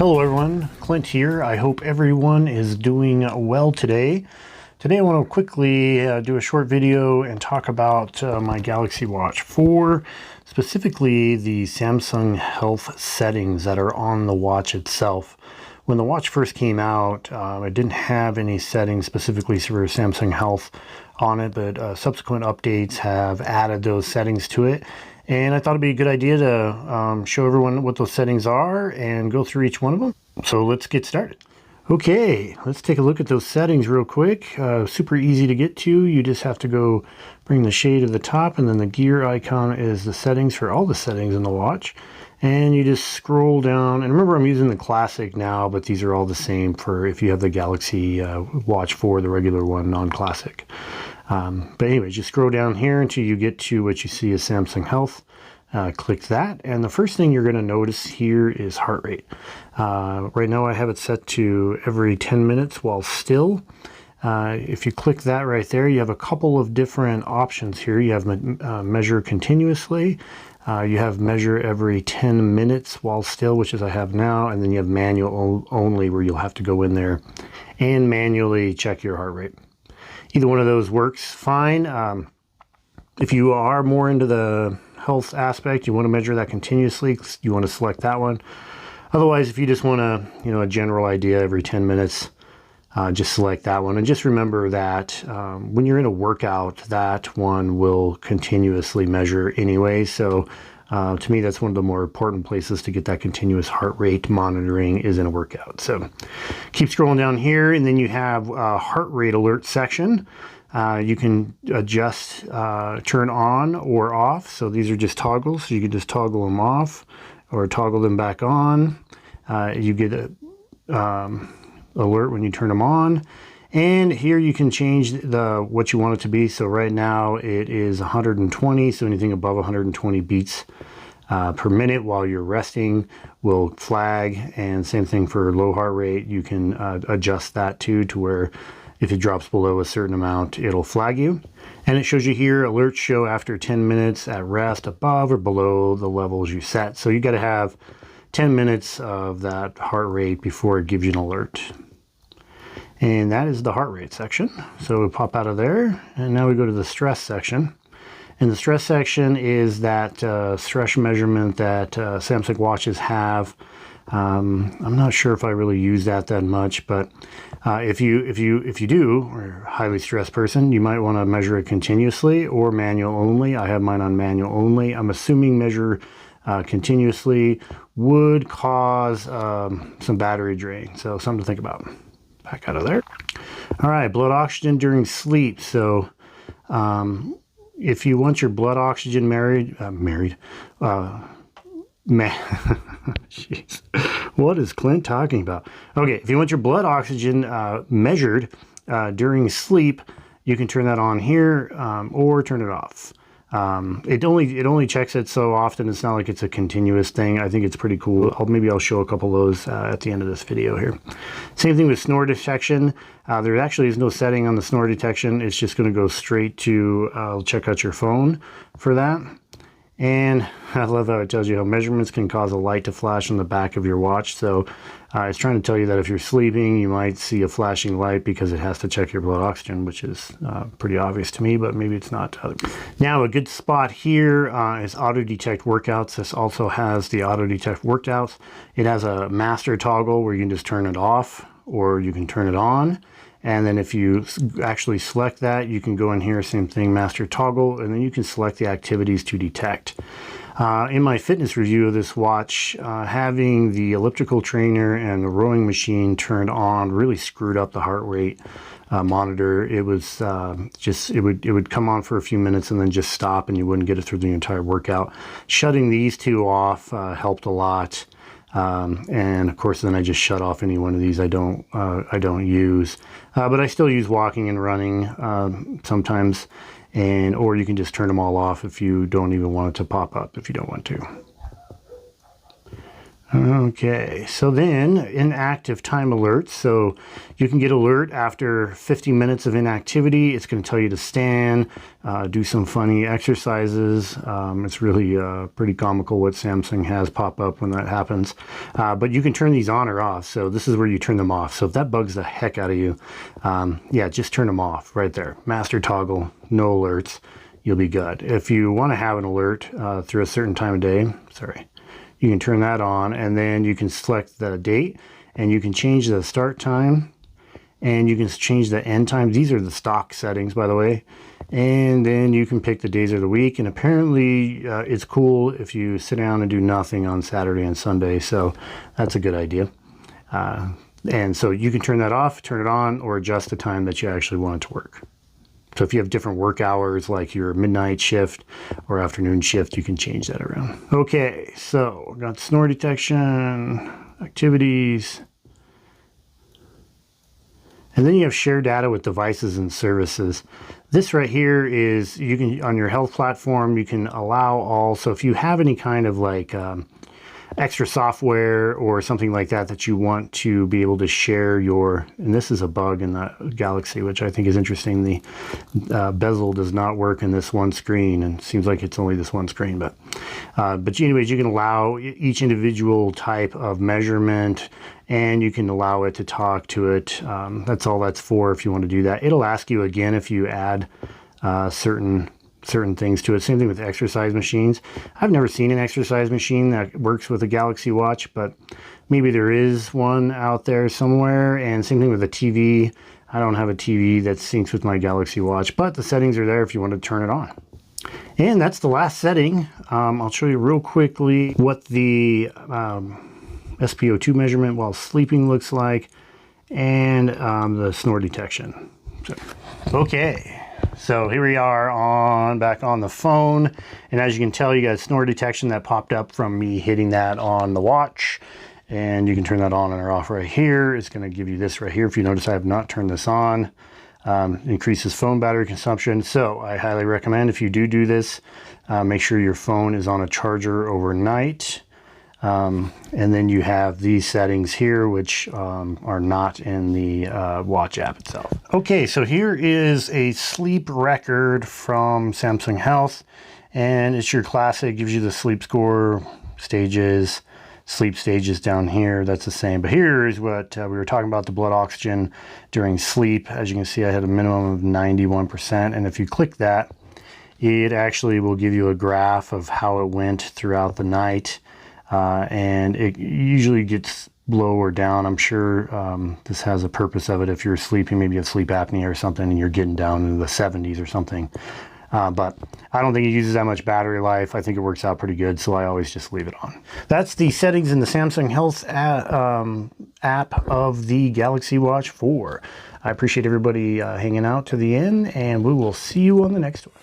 Hello everyone, Clint here. I hope everyone is doing well today. Today I want to quickly do a short video and talk about my Galaxy Watch 4, specifically the Samsung Health settings that are on the watch itself. When the watch first came out, it didn't have any settings specifically for Samsung Health on it, but subsequent updates have added those settings to it. And I thought it'd be a good idea to show everyone what those settings are and go through each one of them. So let's get started. Okay, let's take a look at those settings real quick. Super easy to get to. You just have to go bring the shade to the top, and then the gear icon is the settings for all the settings in the watch. And you just scroll down, and remember I'm using the Classic now, but these are all the same for if you have the Galaxy Watch 4, the regular one, non-Classic. But anyway, just scroll down here until you get to what you see as Samsung Health. Click that, and the first thing you're going to notice here is heart rate. Right now I have it set to every 10 minutes while still. If you click that right there, you have a couple of different options here. You have measure continuously, you have measure every 10 minutes while still, which is I have now, and then you have manual only, where you'll have to go in there and manually check your heart rate. Either one of those works fine. If you are more into the health aspect, you want to measure that continuously, you want to select that one. Otherwise, if you just want a general idea every 10 minutes, just select that one. And just remember that when you're in a workout, that one will continuously measure anyway. So to me, that's one of the more important places to get that continuous heart rate monitoring is in a workout. So keep scrolling down here, and then you have a heart rate alert section. You can adjust, turn on or off. So these are just toggles. So you can just toggle them off or toggle them back on. You get a alert when you turn them on. And here you can change what you want it to be. So right now it is 120. So anything above 120 beats per minute while you're resting will flag. And same thing for low heart rate. You can adjust that too, to where if it drops below a certain amount, it'll flag you. And it shows you here, alerts show after 10 minutes at rest above or below the levels you set. So you got to have 10 minutes of that heart rate before it gives you an alert. And that is the heart rate section. So we pop out of there, and now we go to the stress section. And the stress section is that stress measurement that Samsung watches have. I'm not sure if I really use that much, but if you do, or a highly stressed person, you might want to measure it continuously or manual only. I have mine on manual only. I'm assuming measure continuously would cause some battery drain, so something to think about. Back out of there. All right, blood oxygen during sleep. So if you want your blood oxygen jeez, what is Clint talking about? Okay, if you want your blood oxygen measured during sleep, you can turn that on here or turn it off. It only checks it so often. It's not like it's a continuous thing. I think it's pretty cool. Maybe I'll show a couple of those at the end of this video here. Same thing with snore detection. There actually is no setting on the snore detection. It's just going to go straight to check out your phone for that. And I love how it tells you how measurements can cause a light to flash on the back of your watch. So it's trying to tell you that if you're sleeping, you might see a flashing light because it has to check your blood oxygen, which is pretty obvious to me, but maybe it's not to others. Now, a good spot here is auto detect workouts. This also has the auto detect workouts. It has a master toggle where you can just turn it off or you can turn it on. And then if you actually select that, you can go in here, same thing, master toggle, and then you can select the activities to detect. In my fitness review of this watch, having the elliptical trainer and the rowing machine turned on really screwed up the heart rate monitor. It was it would come on for a few minutes and then just stop, and you wouldn't get it through the entire workout. Shutting these two off helped a lot. And of course, then I just shut off any one of these I don't use, but I still use walking and running sometimes, or you can just turn them all off if you don't even want it to pop up if you don't want to. Okay, so then inactive time alerts. So you can get alert after 50 minutes of inactivity. It's going to tell you to stand, do some funny exercises. It's really pretty comical what Samsung has pop up when that happens. But you can turn these on or off. So this is where you turn them off. So if that bugs the heck out of you, yeah, just turn them off right there. Master toggle, no alerts, you'll be good. If you want to have an alert through a certain time of day, you can turn that on, and then you can select the date, and you can change the start time, and you can change the end time. These are the stock settings, by the way. And then you can pick the days of the week, and apparently it's cool if you sit down and do nothing on Saturday and Sunday, so that's a good idea. And so you can turn that off, turn it on, or adjust the time that you actually want it to work. So if you have different work hours, like your midnight shift or afternoon shift, you can change that around. Okay, so we've got snore detection, activities, and then you have share data with devices and services. This right here is, you can, on your health platform, you can allow all, so if you have any kind of like extra software or something like that that you want to be able to share your, and this is a bug in the Galaxy, which I think is interesting. The bezel does not work in this one screen, and it seems like it's only this one screen, but anyways, you can allow each individual type of measurement, and you can allow it to talk to it. That's all that's for if you want to do that. It'll ask you again if you add certain things to it. Same thing with exercise machines. I've never seen an exercise machine that works with a Galaxy Watch, but maybe there is one out there somewhere. And same thing with a TV. I don't have a TV that syncs with my Galaxy Watch, but the settings are there if you want to turn it on. And that's the last setting. I'll show you real quickly what the Spo2 measurement while sleeping looks like, and the snore detection. Okay. So here we are back on the phone, and as you can tell, you got snore detection that popped up from me hitting that on the watch, and you can turn that on or off right here. It's going to give you this right here. If you notice, I have not turned this on. Increases phone battery consumption. So I highly recommend, if you do this, make sure your phone is on a charger overnight. And then you have these settings here, which are not in the watch app itself. Okay, so here is a sleep record from Samsung Health, and it's your classic, gives you the sleep score, stages, sleep stages down here. That's the same, but here is what we were talking about, the blood oxygen during sleep. As you can see, I had a minimum of 91%, and if you click that, it actually will give you a graph of how it went throughout the night. And it usually gets low or down. I'm sure this has a purpose of it. If you're sleeping, maybe you have sleep apnea or something, and you're getting down into the 70s or something. But I don't think it uses that much battery life. I think it works out pretty good, so I always just leave it on. That's the settings in the Samsung Health app of the Galaxy Watch 4. I appreciate everybody hanging out to the end, and we will see you on the next one.